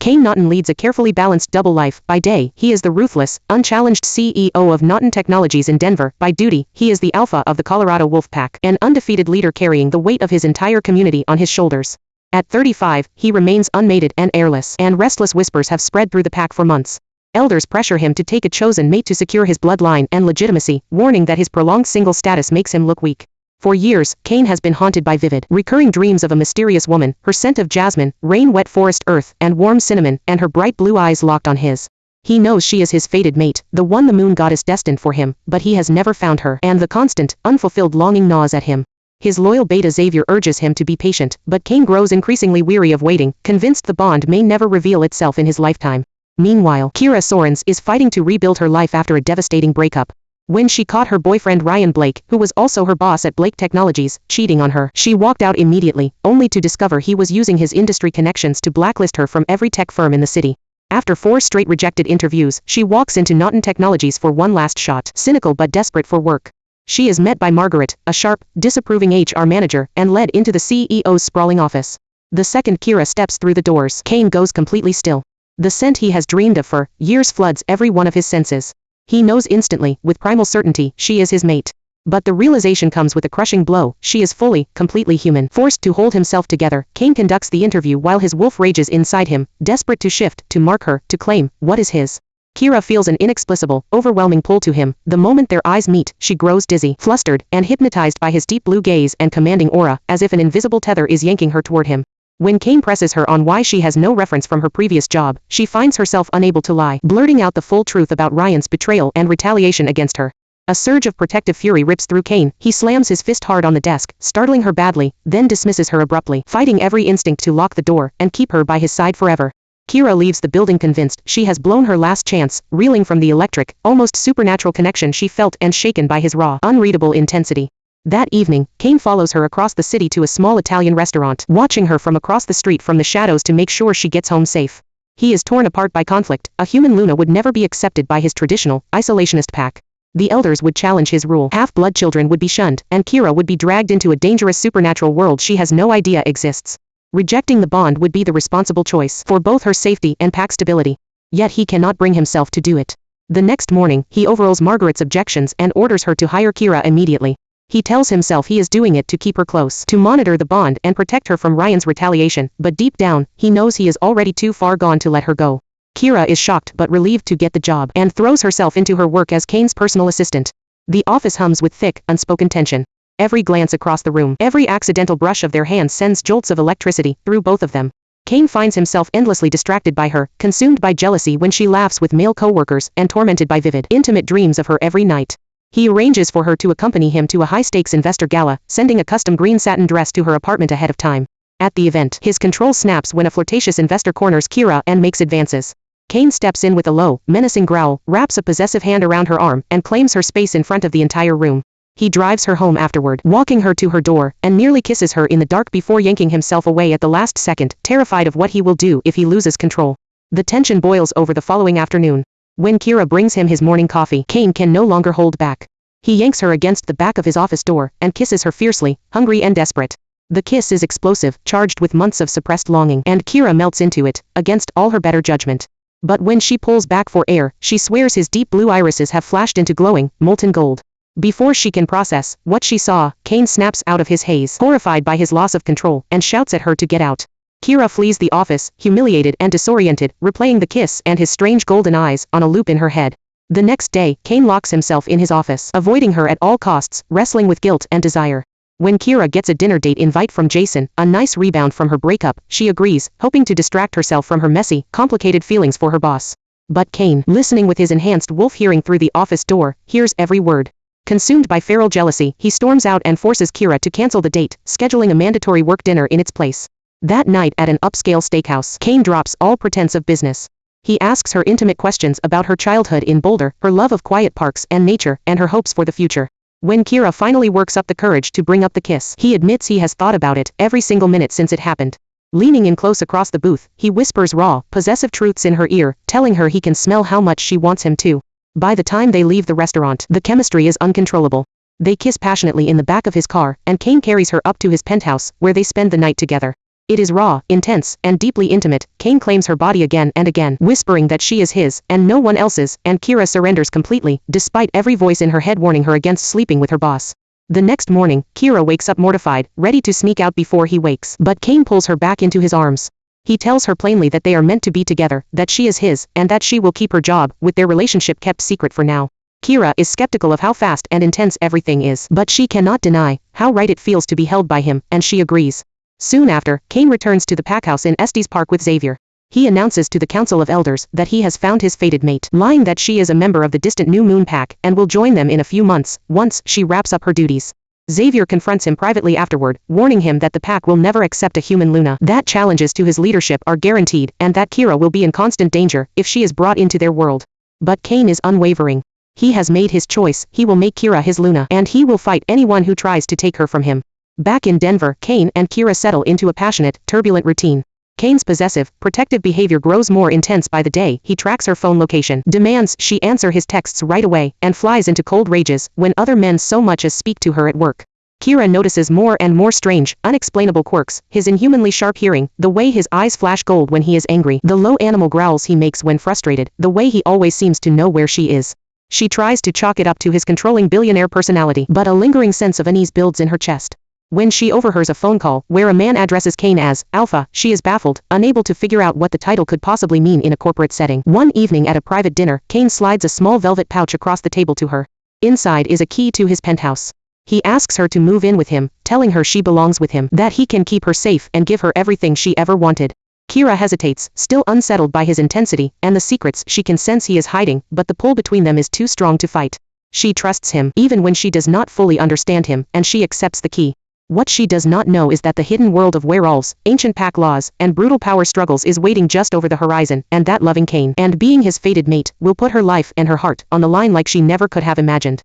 Kane Naughton leads a carefully balanced double life. By day, he is the ruthless, unchallenged CEO of Naughton Technologies in Denver. By duty, he is the alpha of the Colorado Wolf Pack, an undefeated leader carrying the weight of his entire community on his shoulders. At 35, he remains unmated and heirless, and restless whispers have spread through the pack for months. Elders pressure him to take a chosen mate to secure his bloodline and legitimacy, warning that his prolonged single status makes him look weak. For years, Kane has been haunted by vivid, recurring dreams of a mysterious woman, her scent of jasmine, rain-wet forest earth, and warm cinnamon, and her bright blue eyes locked on his. He knows she is his fated mate, the one the moon goddess destined for him, but he has never found her, and the constant, unfulfilled longing gnaws at him. His loyal beta Xavier urges him to be patient, but Kane grows increasingly weary of waiting, convinced the bond may never reveal itself in his lifetime. Meanwhile, Kira Sorens is fighting to rebuild her life after a devastating breakup. When she caught her boyfriend Ryan Blake, who was also her boss at Blake Technologies, cheating on her, she walked out immediately, only to discover he was using his industry connections to blacklist her from every tech firm in the city. After 4 straight rejected interviews, she walks into Naughton Technologies for one last shot, cynical but desperate for work. She is met by Margaret, a sharp, disapproving HR manager, and led into the CEO's sprawling office. The second Kira steps through the doors, Kane goes completely still. The scent he has dreamed of for years floods every one of his senses. He knows instantly, with primal certainty, she is his mate. But the realization comes with a crushing blow. She is fully, completely human. Forced to hold himself together, Kane conducts the interview while his wolf rages inside him, desperate to shift, to mark her, to claim what is his. Kira feels an inexplicable, overwhelming pull to him. The moment their eyes meet, she grows dizzy, flustered, and hypnotized by his deep blue gaze and commanding aura, as if an invisible tether is yanking her toward him. When Kane presses her on why she has no reference from her previous job, she finds herself unable to lie, blurting out the full truth about Ryan's betrayal and retaliation against her. A surge of protective fury rips through Kane. He slams his fist hard on the desk, startling her badly, then dismisses her abruptly, fighting every instinct to lock the door and keep her by his side forever. Kira leaves the building convinced she has blown her last chance, reeling from the electric, almost supernatural connection she felt and shaken by his raw, unreadable intensity. That evening, Kane follows her across the city to a small Italian restaurant, watching her from across the street from the shadows to make sure she gets home safe. He is torn apart by conflict. A human Luna would never be accepted by his traditional, isolationist pack. The elders would challenge his rule, half-blood children would be shunned, and Kira would be dragged into a dangerous supernatural world she has no idea exists. Rejecting the bond would be the responsible choice, for both her safety and pack stability. Yet he cannot bring himself to do it. The next morning, he overrules Margaret's objections and orders her to hire Kira immediately. He tells himself he is doing it to keep her close, to monitor the bond and protect her from Ryan's retaliation, but deep down, he knows he is already too far gone to let her go. Kira is shocked but relieved to get the job, and throws herself into her work as Kane's personal assistant. The office hums with thick, unspoken tension. Every glance across the room, every accidental brush of their hands sends jolts of electricity through both of them. Kane finds himself endlessly distracted by her, consumed by jealousy when she laughs with male co-workers, and tormented by vivid, intimate dreams of her every night. He arranges for her to accompany him to a high-stakes investor gala, sending a custom green satin dress to her apartment ahead of time. At the event, his control snaps when a flirtatious investor corners Kira and makes advances. Kane steps in with a low, menacing growl, wraps a possessive hand around her arm, and claims her space in front of the entire room. He drives her home afterward, walking her to her door, and nearly kisses her in the dark before yanking himself away at the last second, terrified of what he will do if he loses control. The tension boils over the following afternoon. When Kira brings him his morning coffee, Kane can no longer hold back. He yanks her against the back of his office door, and kisses her fiercely, hungry and desperate. The kiss is explosive, charged with months of suppressed longing, and Kira melts into it, against all her better judgment. But when she pulls back for air, she swears his deep blue irises have flashed into glowing, molten gold. Before she can process what she saw, Kane snaps out of his haze, horrified by his loss of control, and shouts at her to get out. Kira flees the office, humiliated and disoriented, replaying the kiss and his strange golden eyes on a loop in her head. The next day, Kane locks himself in his office, avoiding her at all costs, wrestling with guilt and desire. When Kira gets a dinner date invite from Jason, a nice rebound from her breakup, she agrees, hoping to distract herself from her messy, complicated feelings for her boss. But Kane, listening with his enhanced wolf hearing through the office door, hears every word. Consumed by feral jealousy, he storms out and forces Kira to cancel the date, scheduling a mandatory work dinner in its place. That night at an upscale steakhouse, Kane drops all pretense of business. He asks her intimate questions about her childhood in Boulder, her love of quiet parks and nature, and her hopes for the future. When Kira finally works up the courage to bring up the kiss, he admits he has thought about it every single minute since it happened. Leaning in close across the booth, he whispers raw, possessive truths in her ear, telling her he can smell how much she wants him to. By the time they leave the restaurant, the chemistry is uncontrollable. They kiss passionately in the back of his car, and Kane carries her up to his penthouse, where they spend the night together. It is raw, intense, and deeply intimate. Kane claims her body again and again, whispering that she is his, and no one else's, and Kira surrenders completely, despite every voice in her head warning her against sleeping with her boss. The next morning, Kira wakes up mortified, ready to sneak out before he wakes, but Kane pulls her back into his arms. He tells her plainly that they are meant to be together, that she is his, and that she will keep her job, with their relationship kept secret for now. Kira is skeptical of how fast and intense everything is, but she cannot deny how right it feels to be held by him, and she agrees. Soon after, Kane returns to the packhouse in Estes Park with Xavier. He announces to the Council of Elders that he has found his fated mate, lying that she is a member of the distant New Moon Pack, and will join them in a few months, once she wraps up her duties. Xavier confronts him privately afterward, warning him that the pack will never accept a human Luna, that challenges to his leadership are guaranteed, and that Kira will be in constant danger if she is brought into their world. But Kane is unwavering. He has made his choice, he will make Kira his Luna, and he will fight anyone who tries to take her from him. Back in Denver, Kane and Kira settle into a passionate, turbulent routine. Kane's possessive, protective behavior grows more intense by the day. He tracks her phone location, demands she answer his texts right away, and flies into cold rages when other men so much as speak to her at work. Kira notices more and more strange, unexplainable quirks, his inhumanly sharp hearing, the way his eyes flash gold when he is angry, the low animal growls he makes when frustrated, the way he always seems to know where she is. She tries to chalk it up to his controlling billionaire personality, but a lingering sense of unease builds in her chest. When she overhears a phone call where a man addresses Kane as Alpha, she is baffled, unable to figure out what the title could possibly mean in a corporate setting. One evening at a private dinner, Kane slides a small velvet pouch across the table to her. Inside is a key to his penthouse. He asks her to move in with him, telling her she belongs with him, that he can keep her safe and give her everything she ever wanted. Kira hesitates, still unsettled by his intensity, and the secrets she can sense he is hiding, but the pull between them is too strong to fight. She trusts him, even when she does not fully understand him, and she accepts the key. What she does not know is that the hidden world of werewolves, ancient pack laws, and brutal power struggles is waiting just over the horizon, and that loving Kane, and being his fated mate, will put her life and her heart on the line like she never could have imagined.